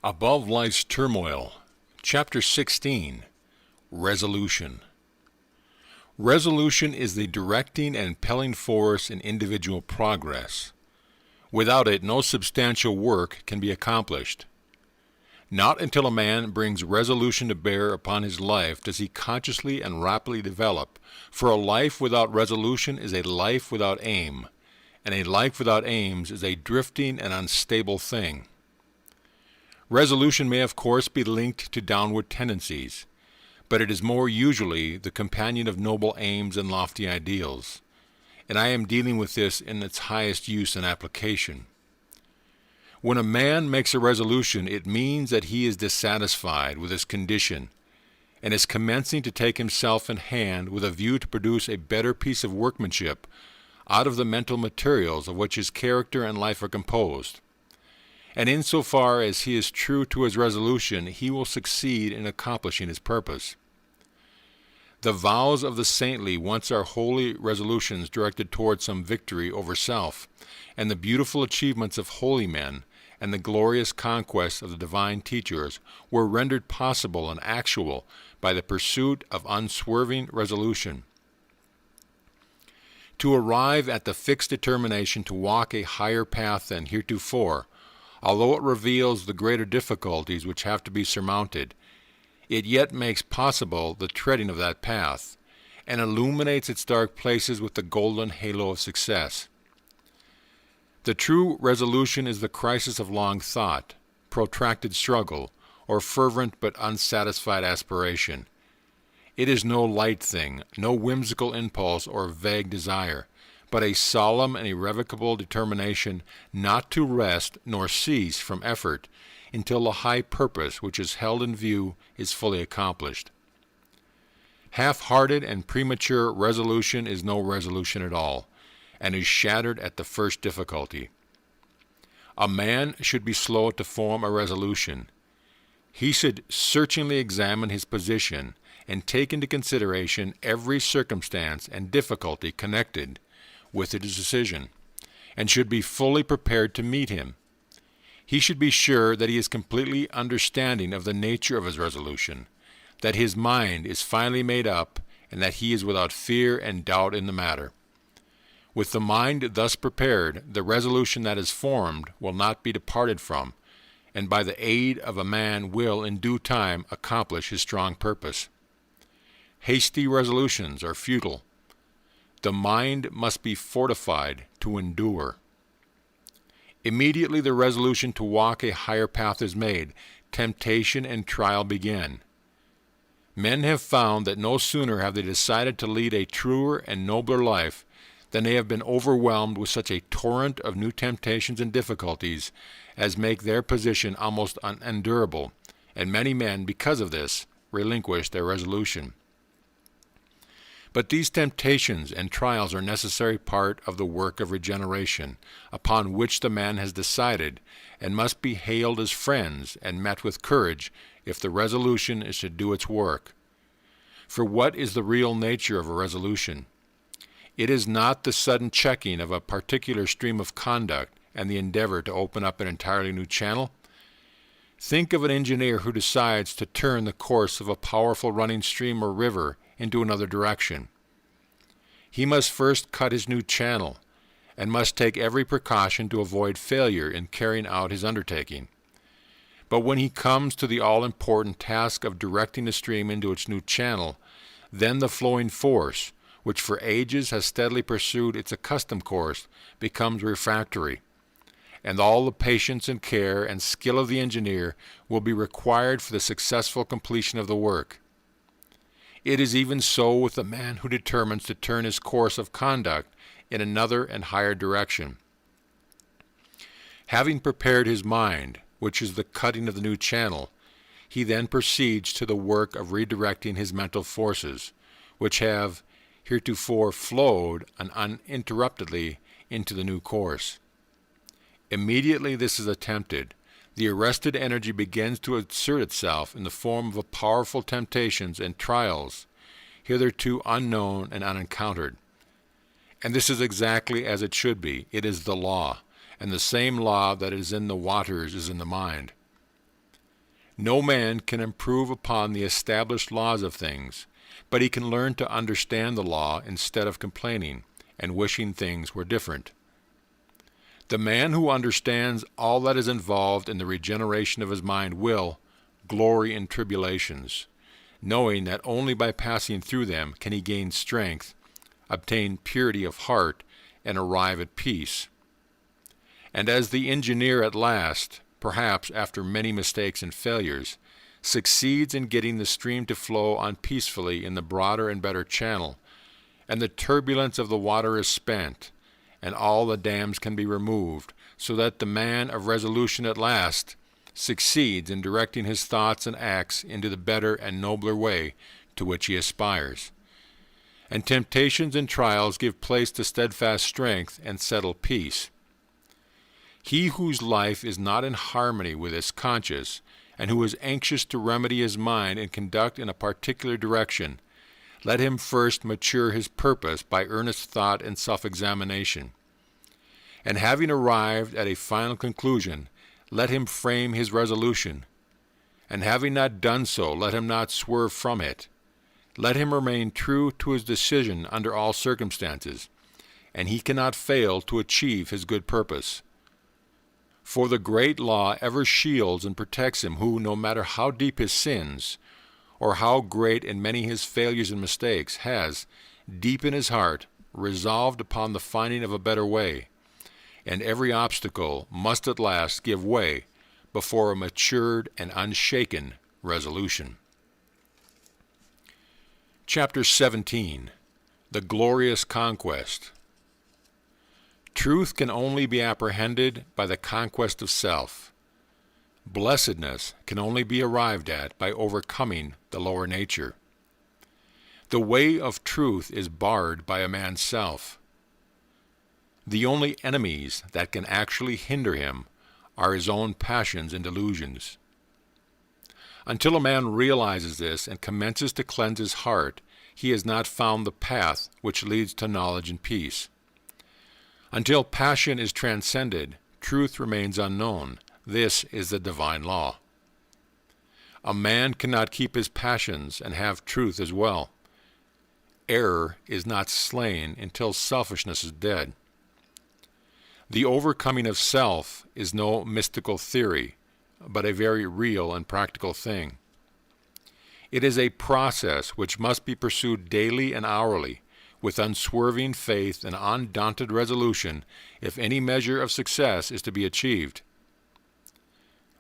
Above Life's Turmoil, Chapter 16, Resolution. Resolution is the directing and impelling force in individual progress. Without it, no substantial work can be accomplished. Not until a man brings resolution to bear upon his life does he consciously and rapidly develop, for a life without resolution is a life without aim, and a life without aims is a drifting and unstable thing. Resolution may of course be linked to downward tendencies, but it is more usually the companion of noble aims and lofty ideals, and I am dealing with this in its highest use and application. When a man makes a resolution, it means that he is dissatisfied with his condition and is commencing to take himself in hand with a view to produce a better piece of workmanship out of the mental materials of which his character and life are composed. And insofar as he is true to his resolution, he will succeed in accomplishing his purpose. The vows of the saintly once are holy resolutions directed toward some victory over self, and the beautiful achievements of holy men and the glorious conquests of the divine teachers were rendered possible and actual by the pursuit of unswerving resolution. To arrive at the fixed determination to walk a higher path than heretofore, although it reveals the greater difficulties which have to be surmounted, it yet makes possible the treading of that path, and illuminates its dark places with the golden halo of success. The true resolution is the crisis of long thought, protracted struggle, or fervent but unsatisfied aspiration. It is no light thing, no whimsical impulse or vague desire, but a solemn and irrevocable determination not to rest nor cease from effort until the high purpose which is held in view is fully accomplished. Half-hearted and premature resolution is no resolution at all, and is shattered at the first difficulty. A man should be slow to form a resolution. He should searchingly examine his position and take into consideration every circumstance and difficulty connected with his decision, and should be fully prepared to meet him. He should be sure that he is completely understanding of the nature of his resolution, that his mind is finally made up, and that he is without fear and doubt in the matter. With the mind thus prepared, the resolution that is formed will not be departed from, and by the aid of a man will in due time accomplish his strong purpose. Hasty resolutions are futile. The mind must be fortified to endure. Immediately the resolution to walk a higher path is made, temptation and trial begin. Men have found that no sooner have they decided to lead a truer and nobler life than they have been overwhelmed with such a torrent of new temptations and difficulties as make their position almost unendurable, and many men, because of this, relinquish their resolution. But these temptations and trials are a necessary part of the work of regeneration, upon which the man has decided, and must be hailed as friends and met with courage if the resolution is to do its work. For what is the real nature of a resolution? It is not the sudden checking of a particular stream of conduct and the endeavor to open up an entirely new channel. Think of an engineer who decides to turn the course of a powerful running stream or river into another direction. He must first cut his new channel, and must take every precaution to avoid failure in carrying out his undertaking. But when he comes to the all-important task of directing the stream into its new channel, then the flowing force, which for ages has steadily pursued its accustomed course, becomes refractory, and all the patience and care and skill of the engineer will be required for the successful completion of the work. It is even so with the man who determines to turn his course of conduct in another and higher direction. Having prepared his mind, which is the cutting of the new channel, he then proceeds to the work of redirecting his mental forces, which have heretofore flowed uninterruptedly into the new course. Immediately this is attempted, the arrested energy begins to assert itself in the form of powerful temptations and trials, hitherto unknown and unencountered. And this is exactly as it should be. It is the law, and the same law that is in the waters is in the mind. No man can improve upon the established laws of things, but he can learn to understand the law instead of complaining and wishing things were different. The man who understands all that is involved in the regeneration of his mind will glory in tribulations, knowing that only by passing through them can he gain strength, obtain purity of heart, and arrive at peace. And as the engineer at last, perhaps after many mistakes and failures, succeeds in getting the stream to flow on peacefully in the broader and better channel, and the turbulence of the water is spent, and all the dams can be removed, so that the man of resolution at last succeeds in directing his thoughts and acts into the better and nobler way to which he aspires. And temptations and trials give place to steadfast strength and settled peace. He whose life is not in harmony with his conscience, and who is anxious to remedy his mind and conduct in a particular direction, let him first mature his purpose by earnest thought and self-examination. And having arrived at a final conclusion, let him frame his resolution. And having not done so, let him not swerve from it. Let him remain true to his decision under all circumstances, and he cannot fail to achieve his good purpose. For the great law ever shields and protects him who, no matter how deep his sins, or how great and many his failures and mistakes, has, deep in his heart, resolved upon the finding of a better way, and every obstacle must at last give way before a matured and unshaken resolution. Chapter 17. The Glorious Conquest. Truth can only be apprehended by the conquest of self. Blessedness can only be arrived at by overcoming the lower nature. The way of truth is barred by a man's self. The only enemies that can actually hinder him are his own passions and delusions. Until a man realizes this and commences to cleanse his heart, he has not found the path which leads to knowledge and peace. Until passion is transcended, truth remains unknown. This is the divine law. A man cannot keep his passions and have truth as well. Error is not slain until selfishness is dead. The overcoming of self is no mystical theory, but a very real and practical thing. It is a process which must be pursued daily and hourly, with unswerving faith and undaunted resolution, if any measure of success is to be achieved.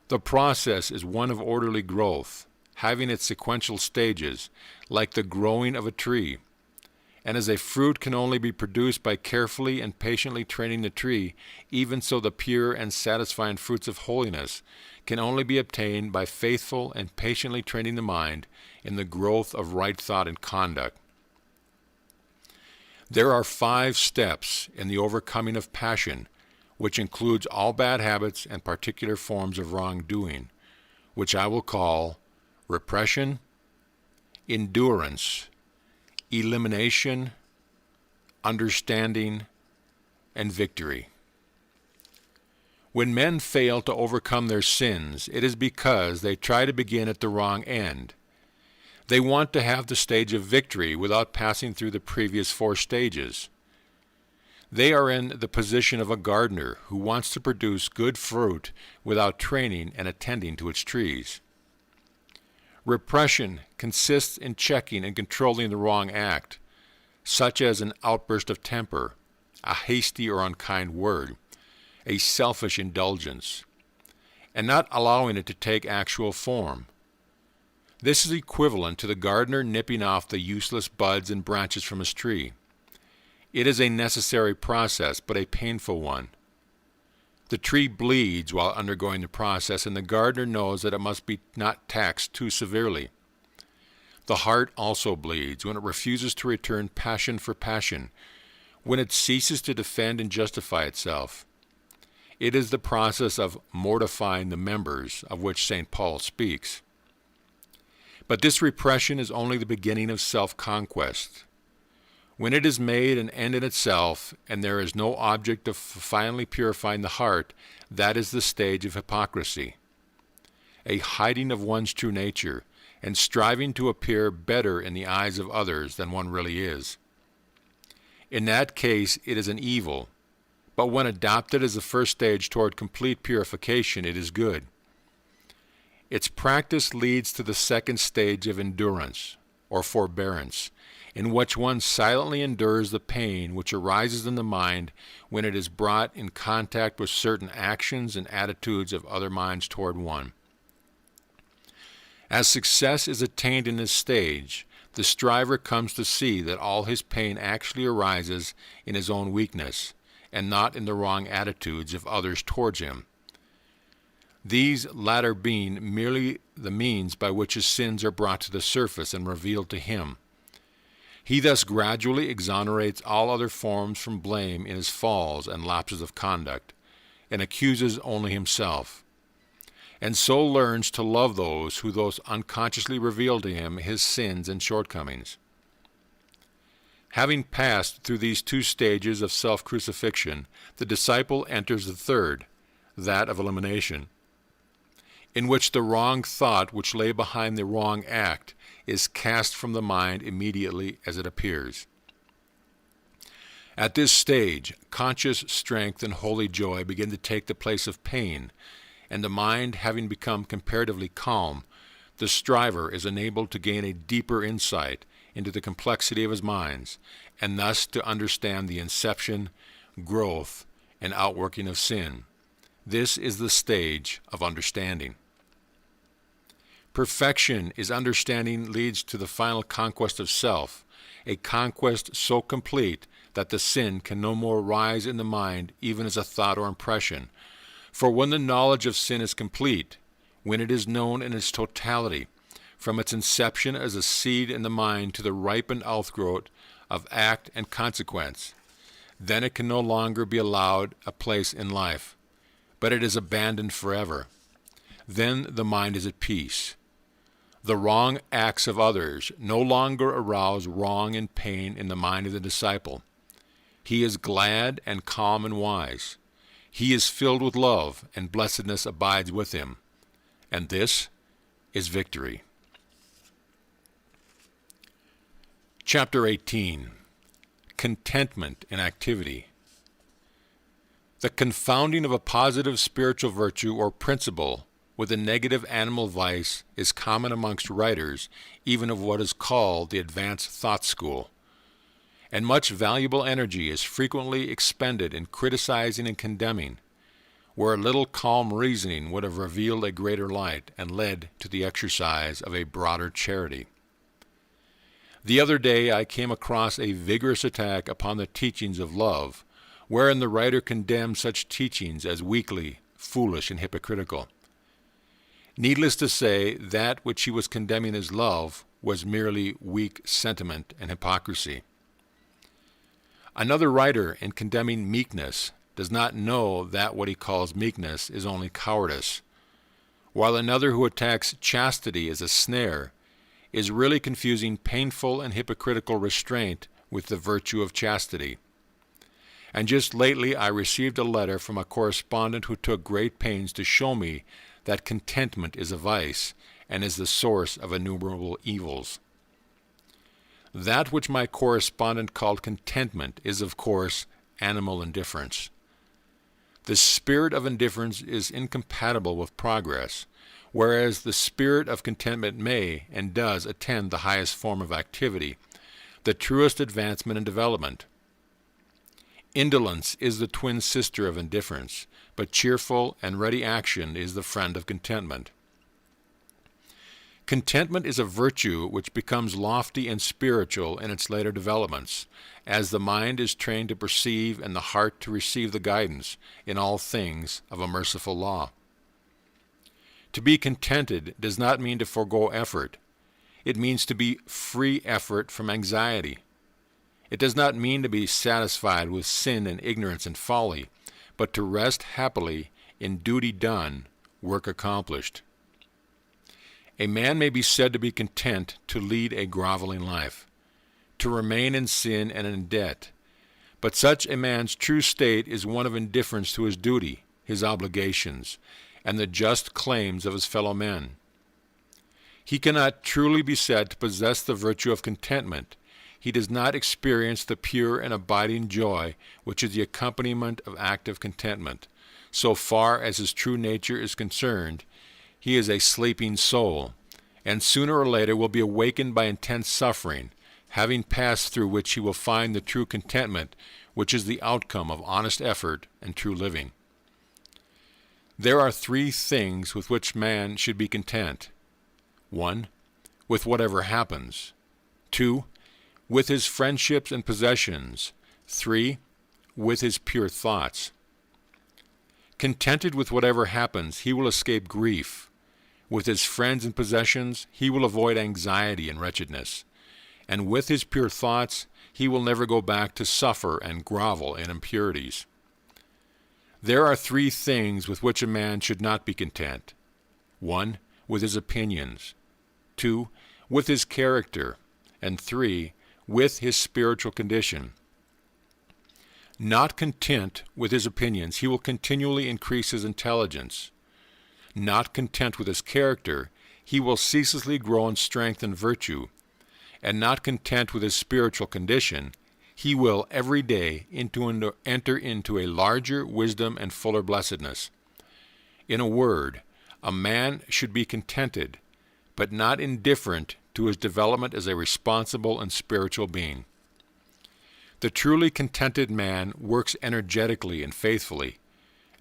The process is one of orderly growth, having its sequential stages, like the growing of a tree. And as a fruit can only be produced by carefully and patiently training the tree, even so the pure and satisfying fruits of holiness can only be obtained by faithful and patiently training the mind in the growth of right thought and conduct. There are 5 steps in the overcoming of passion, which includes all bad habits and particular forms of wrongdoing, which I will call repression, endurance, elimination, understanding, and victory. When men fail to overcome their sins, it is because they try to begin at the wrong end. They want to have the stage of victory without passing through the previous 4 stages. They are in the position of a gardener who wants to produce good fruit without training and attending to its trees. Repression consists in checking and controlling the wrong act, such as an outburst of temper, a hasty or unkind word, a selfish indulgence, and not allowing it to take actual form. This is equivalent to the gardener nipping off the useless buds and branches from his tree. It is a necessary process, but a painful one. The tree bleeds while undergoing the process, and the gardener knows that it must be not taxed too severely. The heart also bleeds when it refuses to return passion for passion, when it ceases to defend and justify itself. It is the process of mortifying the members of which St. Paul speaks. But this repression is only the beginning of self-conquest. When it is made an end in itself, and there is no object of finally purifying the heart, that is the stage of hypocrisy. a hiding of one's true nature, and striving to appear better in the eyes of others than one really is. In that case, it is an evil, but when adopted as the first stage toward complete purification, it is good. Its practice leads to the second stage of endurance, or forbearance, in which one silently endures the pain which arises in the mind when it is brought in contact with certain actions and attitudes of other minds toward one. As success is attained in this stage, the striver comes to see that all his pain actually arises in his own weakness, and not in the wrong attitudes of others towards him. These latter being merely the means by which his sins are brought to the surface and revealed to him. He thus gradually exonerates all other forms from blame in his falls and lapses of conduct, and accuses only himself, and so learns to love those who thus unconsciously reveal to him his sins and shortcomings. Having passed through these two stages of self-crucifixion, the disciple enters the third, that of elimination, in which the wrong thought which lay behind the wrong act is cast from the mind immediately as it appears. At this stage, conscious strength and holy joy begin to take the place of pain, and the mind having become comparatively calm, the striver is enabled to gain a deeper insight into the complexity of his minds, and thus to understand the inception, growth, and outworking of sin. This is the stage of understanding. Perfection is understanding leads to the final conquest of self, a conquest so complete that the sin can no more rise in the mind even as a thought or impression. For when the knowledge of sin is complete, when it is known in its totality, from its inception as a seed in the mind to the ripened outgrowth of act and consequence, then it can no longer be allowed a place in life, but it is abandoned forever. Then the mind is at peace. The wrong acts of others no longer arouse wrong and pain in the mind of the disciple. He is glad and calm and wise. He is filled with love, and blessedness abides with him. And this is victory. Chapter 18. Contentment in Activity. The confounding of a positive spiritual virtue or principle with a negative animal vice is common amongst writers even of what is called the advanced thought school, and much valuable energy is frequently expended in criticizing and condemning, where a little calm reasoning would have revealed a greater light and led to the exercise of a broader charity. The other day I came across a vigorous attack upon the teachings of love, wherein the writer condemned such teachings as weakly, foolish, and hypocritical. Needless to say, that which he was condemning as love was merely weak sentiment and hypocrisy. Another writer, in condemning meekness, does not know that what he calls meekness is only cowardice, while another who attacks chastity as a snare is really confusing painful and hypocritical restraint with the virtue of chastity. And just lately I received a letter from a correspondent who took great pains to show me that contentment is a vice and is the source of innumerable evils. That which my correspondent called contentment is, of course, animal indifference. The spirit of indifference is incompatible with progress, whereas the spirit of contentment may and does attend the highest form of activity, the truest advancement and development. Indolence is the twin sister of indifference, but cheerful and ready action is the friend of contentment. Contentment is a virtue which becomes lofty and spiritual in its later developments, as the mind is trained to perceive and the heart to receive the guidance in all things of a merciful law. To be contented does not mean to forego effort. It means to be free effort from anxiety. It does not mean to be satisfied with sin and ignorance and folly, but to rest happily in duty done, work accomplished. A man may be said to be content to lead a groveling life, to remain in sin and in debt, but such a man's true state is one of indifference to his duty, his obligations, and the just claims of his fellow men. He cannot truly be said to possess the virtue of contentment. He does not experience the pure and abiding joy which is the accompaniment of active contentment. So far as his true nature is concerned, he is a sleeping soul, and sooner or later will be awakened by intense suffering, having passed through which he will find the true contentment, which is the outcome of honest effort and true living. There are three things with which man should be content. 1. With whatever happens. 2. With his friendships and possessions. 3. With his pure thoughts. Contented with whatever happens, he will escape grief. With his friends and possessions, he will avoid anxiety and wretchedness. And with his pure thoughts, he will never go back to suffer and grovel in impurities. There are three things with which a man should not be content. 1. With his opinions. 2. With his character. And 3. With his spiritual condition. Not content with his opinions, he will continually increase his intelligence. Not content with his character, he will ceaselessly grow in strength and virtue. And not content with his spiritual condition, he will every day enter into a larger wisdom and fuller blessedness. In a word, a man should be contented, but not indifferent to his development as a responsible and spiritual being. The truly contented man works energetically and faithfully,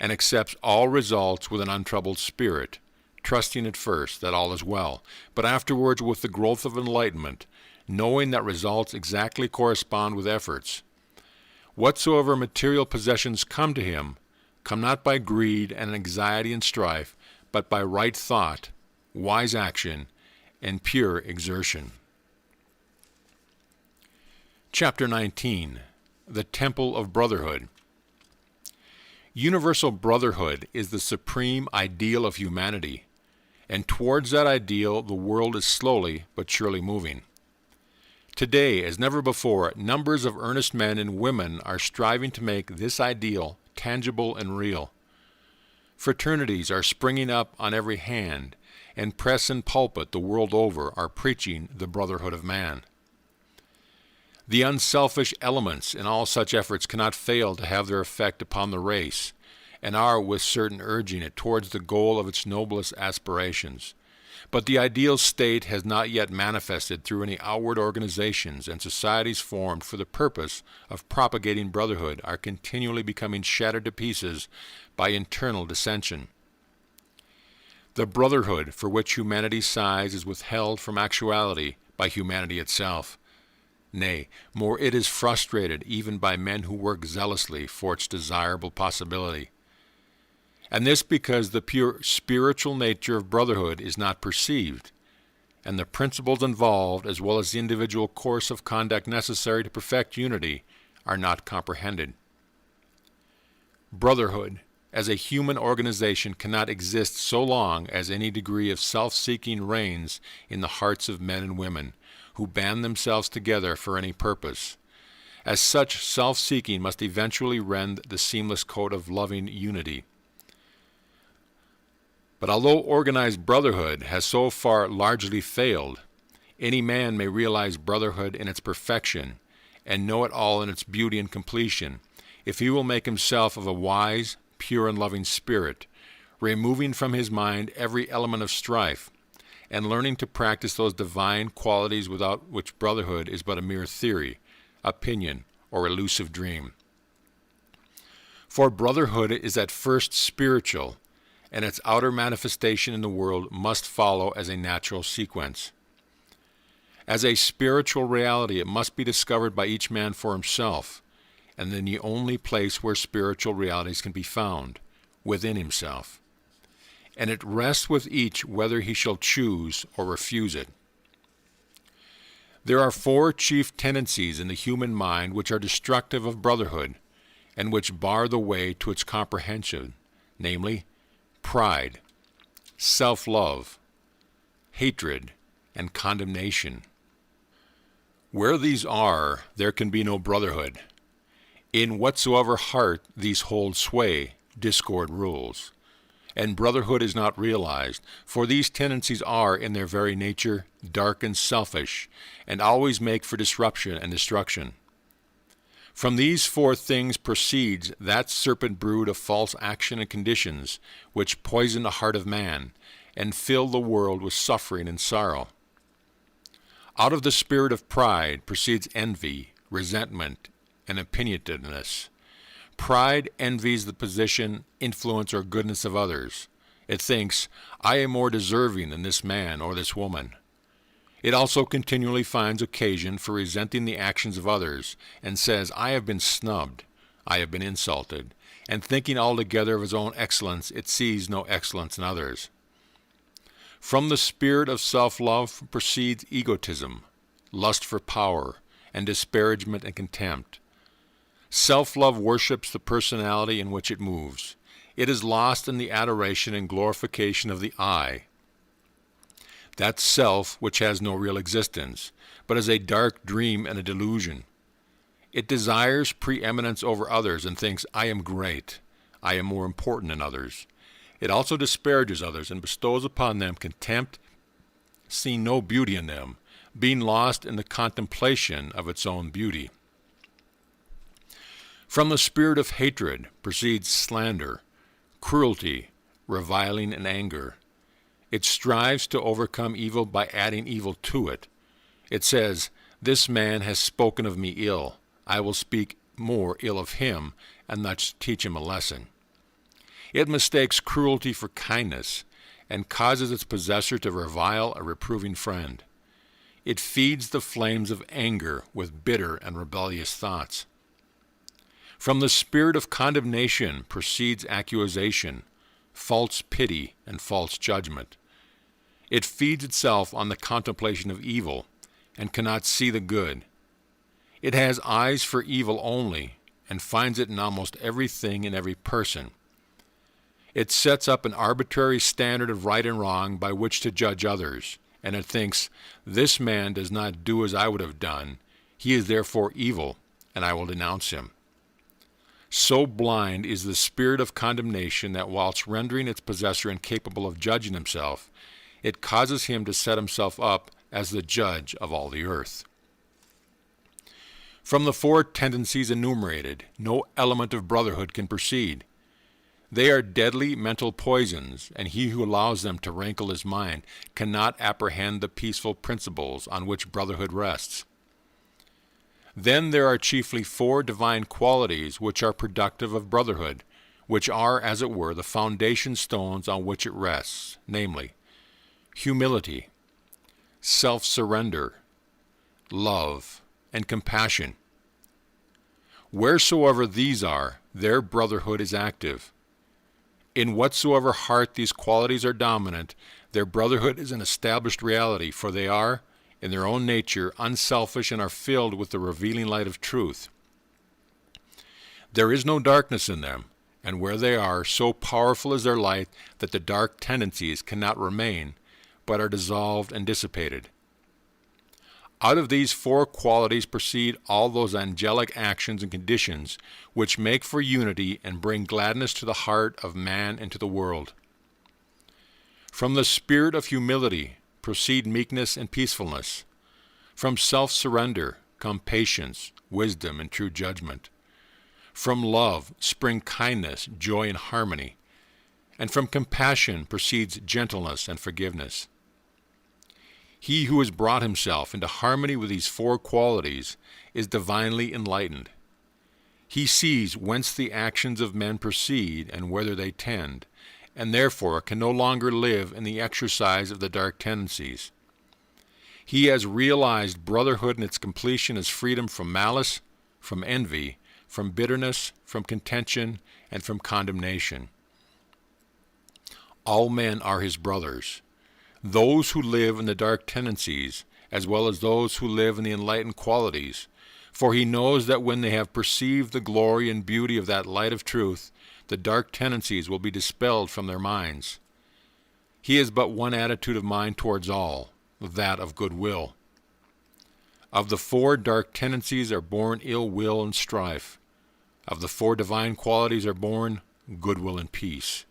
and accepts all results with an untroubled spirit, trusting at first that all is well, but afterwards with the growth of enlightenment, knowing that results exactly correspond with efforts. Whatsoever material possessions come to him, come not by greed and anxiety and strife, but by right thought, wise action, and pure exertion. Chapter 19. The Temple of Brotherhood. Universal brotherhood is the supreme ideal of humanity, and towards that ideal the world is slowly but surely moving. Today, as never before, numbers of earnest men and women are striving to make this ideal tangible and real. Fraternities are springing up on every hand, and press and pulpit the world over are preaching the brotherhood of man. The unselfish elements in all such efforts cannot fail to have their effect upon the race, and are with certain urging it towards the goal of its noblest aspirations. But the ideal state has not yet manifested through any outward organizations, and societies formed for the purpose of propagating brotherhood are continually becoming shattered to pieces by internal dissension. The brotherhood for which humanity sighs is withheld from actuality by humanity itself. Nay, more, it is frustrated even by men who work zealously for its desirable possibility. And this because the pure spiritual nature of brotherhood is not perceived, and the principles involved, as well as the individual course of conduct necessary to perfect unity, are not comprehended. Brotherhood, as a human organization, cannot exist so long as any degree of self-seeking reigns in the hearts of men and women, who band themselves together for any purpose. As such, self-seeking must eventually rend the seamless coat of loving unity. But although organized brotherhood has so far largely failed, any man may realize brotherhood in its perfection and know it all in its beauty and completion, if he will make himself of a wise, pure, and loving spirit, removing from his mind every element of strife, and learning to practice those divine qualities without which brotherhood is but a mere theory, opinion, or elusive dream. For brotherhood is at first spiritual, and its outer manifestation in the world must follow as a natural sequence. As a spiritual reality, it must be discovered by each man for himself, and in the only place where spiritual realities can be found, within himself. And it rests with each whether he shall choose or refuse it. There are four chief tendencies in the human mind which are destructive of brotherhood, and which bar the way to its comprehension, namely, pride, self-love, hatred, and condemnation. Where these are, there can be no brotherhood. In whatsoever heart these hold sway, discord rules. and brotherhood is not realized, for these tendencies are, in their very nature, dark and selfish, and always make for disruption and destruction. From these four things proceeds that serpent brood of false action and conditions which poison the heart of man, and fill the world with suffering and sorrow. Out of the spirit of pride proceeds envy, resentment, and opinionativeness. Pride envies the position, influence, or goodness of others. It thinks, I am more deserving than this man or this woman. It also continually finds occasion for resenting the actions of others, and says, I have been snubbed, I have been insulted, and thinking altogether of its own excellence, it sees no excellence in others. From the spirit of self-love proceeds egotism, lust for power, and disparagement and contempt. Self-love worships the personality in which it moves. It is lost in the adoration and glorification of the I, that self which has no real existence, but is a dark dream and a delusion. It desires preeminence over others and thinks, I am great, I am more important than others. It also disparages others and bestows upon them contempt, seeing no beauty in them, being lost in the contemplation of its own beauty. From the spirit of hatred proceeds slander, cruelty, reviling, and anger. It strives to overcome evil by adding evil to it. It says, This man has spoken of me ill. I will speak more ill of him, and thus teach him a lesson. It mistakes cruelty for kindness, and causes its possessor to revile a reproving friend. It feeds the flames of anger with bitter and rebellious thoughts. From the spirit of condemnation proceeds accusation, false pity, and false judgment. It feeds itself on the contemplation of evil, and cannot see the good. It has eyes for evil only, and finds it in almost everything and every person. It sets up an arbitrary standard of right and wrong by which to judge others, and it thinks, This man does not do as I would have done. He is therefore evil, and I will denounce him. So blind is the spirit of condemnation that whilst rendering its possessor incapable of judging himself, it causes him to set himself up as the judge of all the earth. From the four tendencies enumerated, no element of brotherhood can proceed. They are deadly mental poisons, and he who allows them to rankle his mind cannot apprehend the peaceful principles on which brotherhood rests. Then there are chiefly four divine qualities which are productive of brotherhood, which are, as it were, the foundation stones on which it rests, namely, humility, self-surrender, love, and compassion. Wheresoever these are, there brotherhood is active. In whatsoever heart these qualities are dominant, their brotherhood is an established reality, for they are, in their own nature, unselfish and are filled with the revealing light of truth. There is no darkness in them, and where they are, so powerful is their light that the dark tendencies cannot remain, but are dissolved and dissipated. Out of these four qualities proceed all those angelic actions and conditions which make for unity and bring gladness to the heart of man and to the world. From the spirit of humility proceed meekness and peacefulness. From self-surrender come patience, wisdom, and true judgment. From love spring kindness, joy, and harmony. And from compassion proceeds gentleness and forgiveness. He who has brought himself into harmony with these four qualities is divinely enlightened. He sees whence the actions of men proceed and whither they tend, and therefore can no longer live in the exercise of the dark tendencies. He has realized brotherhood in its completion as freedom from malice, from envy, from bitterness, from contention, and from condemnation. All men are his brothers. Those who live in the dark tendencies, as well as those who live in the enlightened qualities, for he knows that when they have perceived the glory and beauty of that light of truth, the dark tendencies will be dispelled from their minds. He has but one attitude of mind towards all, that of goodwill. Of the four dark tendencies are born ill will and strife. Of the four divine qualities are born goodwill and peace.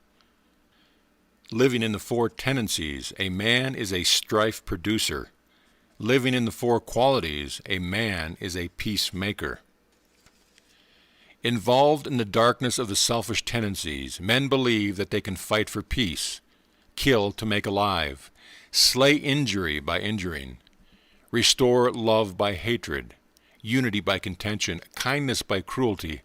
Living in the four tendencies, a man is a strife producer. Living in the four qualities, a man is a peacemaker. Involved in the darkness of the selfish tendencies, men believe that they can fight for peace, kill to make alive, slay injury by injuring, restore love by hatred, unity by contention, kindness by cruelty,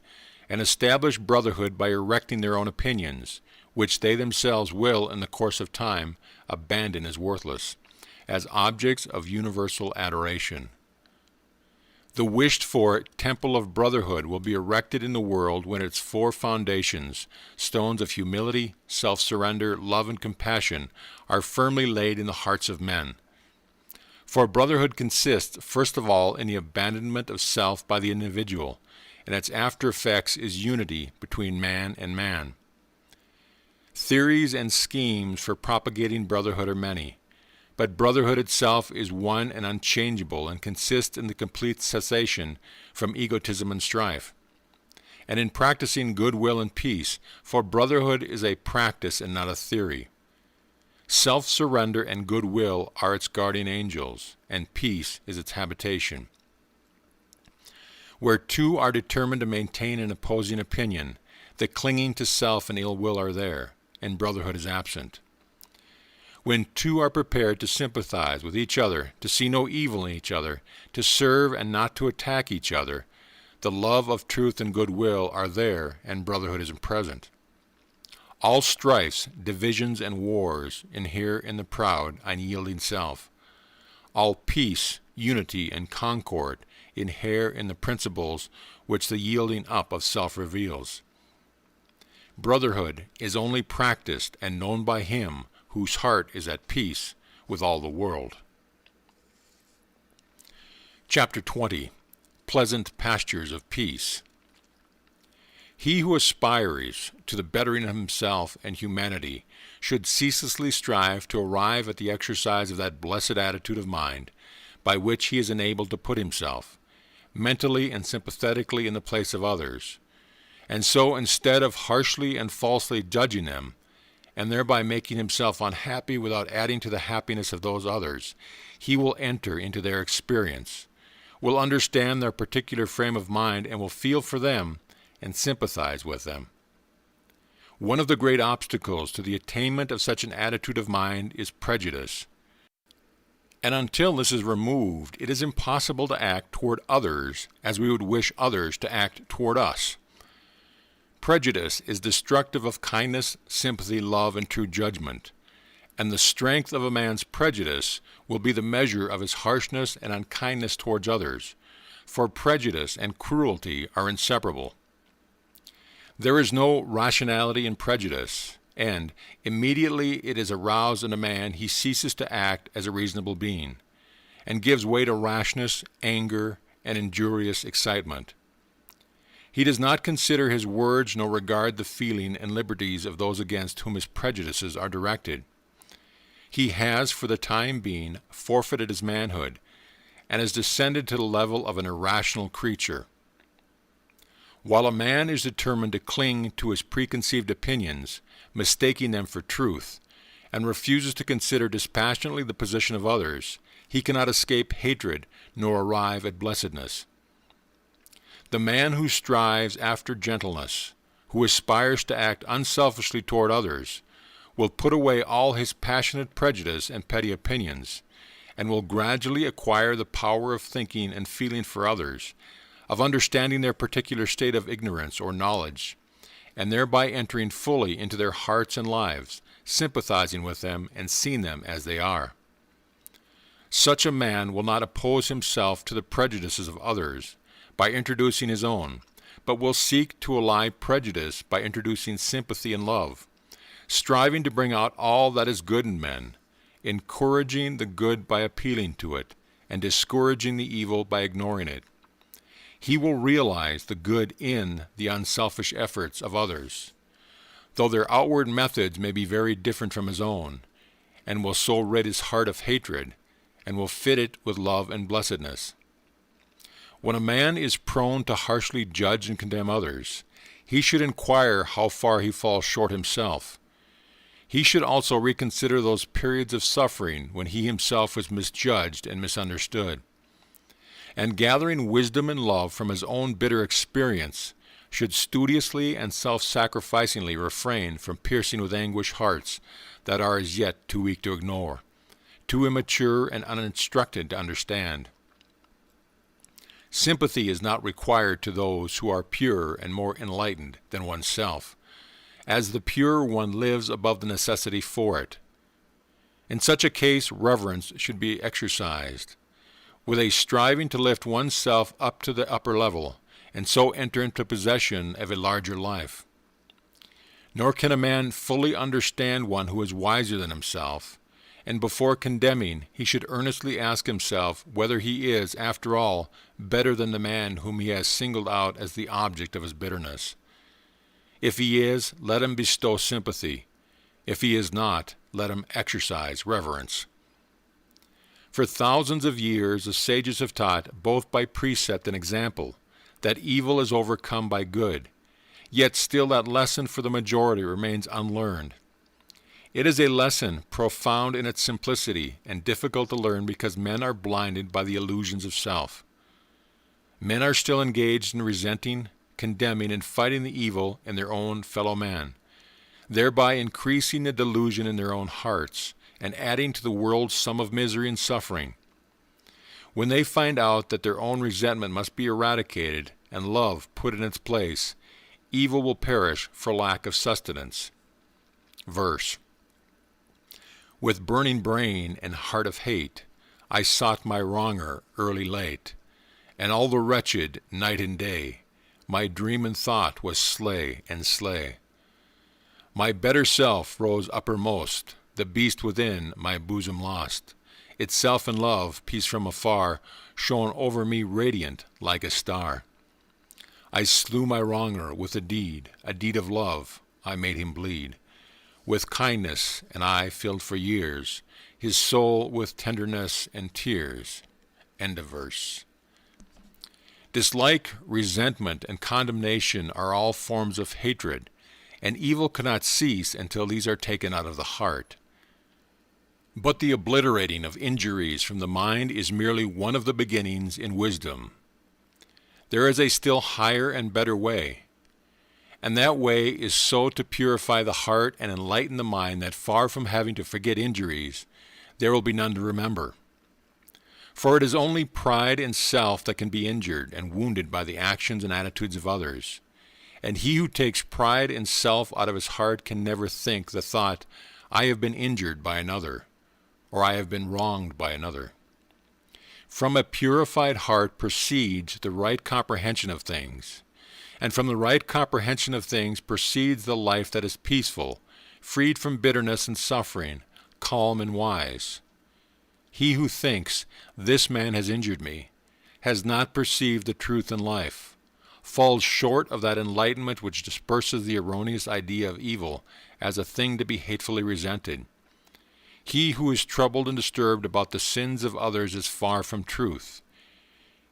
and establish brotherhood by erecting their own opinions, which they themselves will, in the course of time, abandon as worthless, as objects of universal adoration. The wished-for temple of brotherhood will be erected in the world when its four foundations, stones of humility, self-surrender, love, and compassion, are firmly laid in the hearts of men. For brotherhood consists, first of all, in the abandonment of self by the individual, and its after effects is unity between man and man. Theories and schemes for propagating brotherhood are many, but brotherhood itself is one and unchangeable and consists in the complete cessation from egotism and strife, and in practicing goodwill and peace, for brotherhood is a practice and not a theory. Self-surrender and goodwill are its guardian angels, and peace is its habitation. Where two are determined to maintain an opposing opinion, the clinging to self and ill will are there, and brotherhood is absent. When two are prepared to sympathize with each other, to see no evil in each other, to serve and not to attack each other, the love of truth and goodwill are there, and brotherhood is present. All strifes, divisions, and wars inhere in the proud, unyielding self. All peace, unity, and concord inhere in the principles which the yielding up of self reveals. Brotherhood is only practiced and known by him whose heart is at peace with all the world. Chapter 20. Pleasant Pastures of Peace. He who aspires to the bettering of himself and humanity should ceaselessly strive to arrive at the exercise of that blessed attitude of mind by which he is enabled to put himself, mentally and sympathetically, in the place of others, and so, instead of harshly and falsely judging them, and thereby making himself unhappy without adding to the happiness of those others, he will enter into their experience, will understand their particular frame of mind, and will feel for them and sympathize with them. One of the great obstacles to the attainment of such an attitude of mind is prejudice, and until this is removed, it is impossible to act toward others as we would wish others to act toward us. Prejudice is destructive of kindness, sympathy, love, and true judgment, and the strength of a man's prejudice will be the measure of his harshness and unkindness towards others, for prejudice and cruelty are inseparable. There is no rationality in prejudice, and immediately it is aroused in a man he ceases to act as a reasonable being, and gives way to rashness, anger, and injurious excitement. He does not consider his words nor regard the feeling and liberties of those against whom his prejudices are directed. He has, for the time being, forfeited his manhood, and has descended to the level of an irrational creature. While a man is determined to cling to his preconceived opinions, mistaking them for truth, and refuses to consider dispassionately the position of others, he cannot escape hatred nor arrive at blessedness. The man who strives after gentleness, who aspires to act unselfishly toward others, will put away all his passionate prejudice and petty opinions, and will gradually acquire the power of thinking and feeling for others, of understanding their particular state of ignorance or knowledge, and thereby entering fully into their hearts and lives, sympathizing with them and seeing them as they are. Such a man will not oppose himself to the prejudices of others by introducing his own, but will seek to allay prejudice by introducing sympathy and love, striving to bring out all that is good in men, encouraging the good by appealing to it, and discouraging the evil by ignoring it. He will realize the good in the unselfish efforts of others, though their outward methods may be very different from his own, and will so rid his heart of hatred, and will fit it with love and blessedness. When a man is prone to harshly judge and condemn others, he should inquire how far he falls short himself. He should also reconsider those periods of suffering when he himself was misjudged and misunderstood. And gathering wisdom and love from his own bitter experience, should studiously and self-sacrificingly refrain from piercing with anguish hearts that are as yet too weak to ignore, too immature and uninstructed to understand. Sympathy is not required to those who are pure and more enlightened than oneself, as the pure one lives above the necessity for it. In such a case, reverence should be exercised, with a striving to lift oneself up to the upper level, and so enter into possession of a larger life. Nor can a man fully understand one who is wiser than himself, and before condemning he should earnestly ask himself whether he is, after all, better than the man whom he has singled out as the object of his bitterness. If he is, let him bestow sympathy. If he is not, let him exercise reverence. For thousands of years the sages have taught, both by precept and example, that evil is overcome by good, yet still that lesson for the majority remains unlearned. It is a lesson profound in its simplicity and difficult to learn because men are blinded by the illusions of self. Men are still engaged in resenting, condemning, and fighting the evil in their own fellow man, thereby increasing the delusion in their own hearts and adding to the world's sum of misery and suffering. When they find out that their own resentment must be eradicated and love put in its place, evil will perish for lack of sustenance. Verse: With burning brain and heart of hate, I sought my wronger early late, and all the wretched night and day, my dream and thought was slay and slay. My better self rose uppermost, the beast within my bosom lost. Itself in love, peace from afar, shone over me radiant like a star. I slew my wronger with a deed of love, I made him bleed. With kindness, and I filled for years his soul with tenderness and tears. End of verse. Dislike, resentment, and condemnation are all forms of hatred, and evil cannot cease until these are taken out of the heart. But the obliterating of injuries from the mind is merely one of the beginnings in wisdom. There is a still higher and better way, and that way is so to purify the heart and enlighten the mind that far from having to forget injuries, there will be none to remember. For it is only pride and self that can be injured and wounded by the actions and attitudes of others, and he who takes pride and self out of his heart can never think the thought, I have been injured by another, or I have been wronged by another. From a purified heart proceeds the right comprehension of things, and from the right comprehension of things proceeds the life that is peaceful, freed from bitterness and suffering, calm and wise. He who thinks, this man has injured me, has not perceived the truth in life, falls short of that enlightenment which disperses the erroneous idea of evil as a thing to be hatefully resented. He who is troubled and disturbed about the sins of others is far from truth.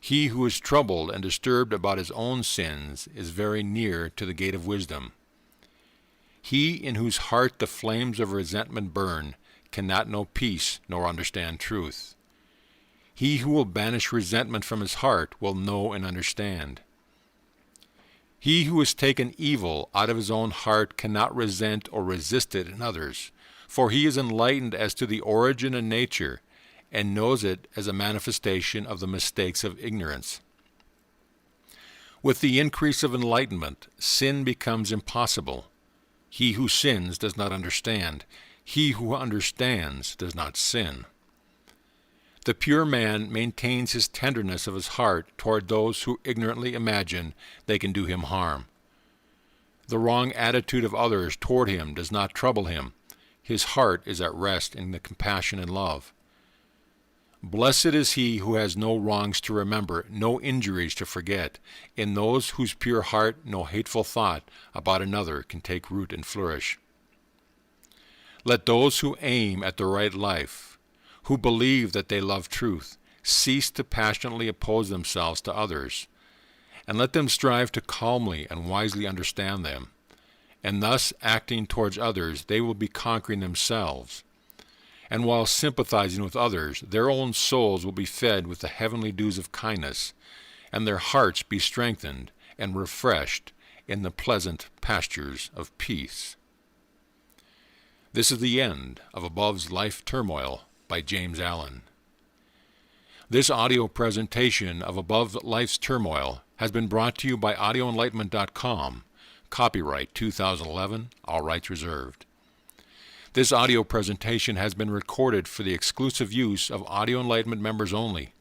He who is troubled and disturbed about his own sins is very near to the gate of wisdom. He in whose heart the flames of resentment burn cannot know peace nor understand truth. He who will banish resentment from his heart will know and understand. He who has taken evil out of his own heart cannot resent or resist it in others, for he is enlightened as to the origin and nature, and knows it as a manifestation of the mistakes of ignorance. With the increase of enlightenment, sin becomes impossible. He who sins does not understand. He who understands does not sin. The pure man maintains his tenderness of his heart toward those who ignorantly imagine they can do him harm. The wrong attitude of others toward him does not trouble him. His heart is at rest in the compassion and love. Blessed is he who has no wrongs to remember, no injuries to forget, in those whose pure heart no hateful thought about another can take root and flourish. Let those who aim at the right life, who believe that they love truth, cease to passionately oppose themselves to others, and let them strive to calmly and wisely understand them, and thus acting towards others, they will be conquering themselves. And while sympathizing with others, their own souls will be fed with the heavenly dews of kindness, and their hearts be strengthened and refreshed in the pleasant pastures of peace. This is the end of Above's Life Turmoil by James Allen. This audio presentation of Above Life's Turmoil has been brought to you by audioenlightenment.com. Copyright 2011, all rights reserved. This audio presentation has been recorded for the exclusive use of Audio Enlightenment members only.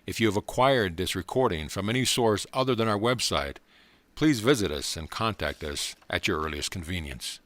If you have acquired this recording from any source other than our website, please visit us and contact us at your earliest convenience.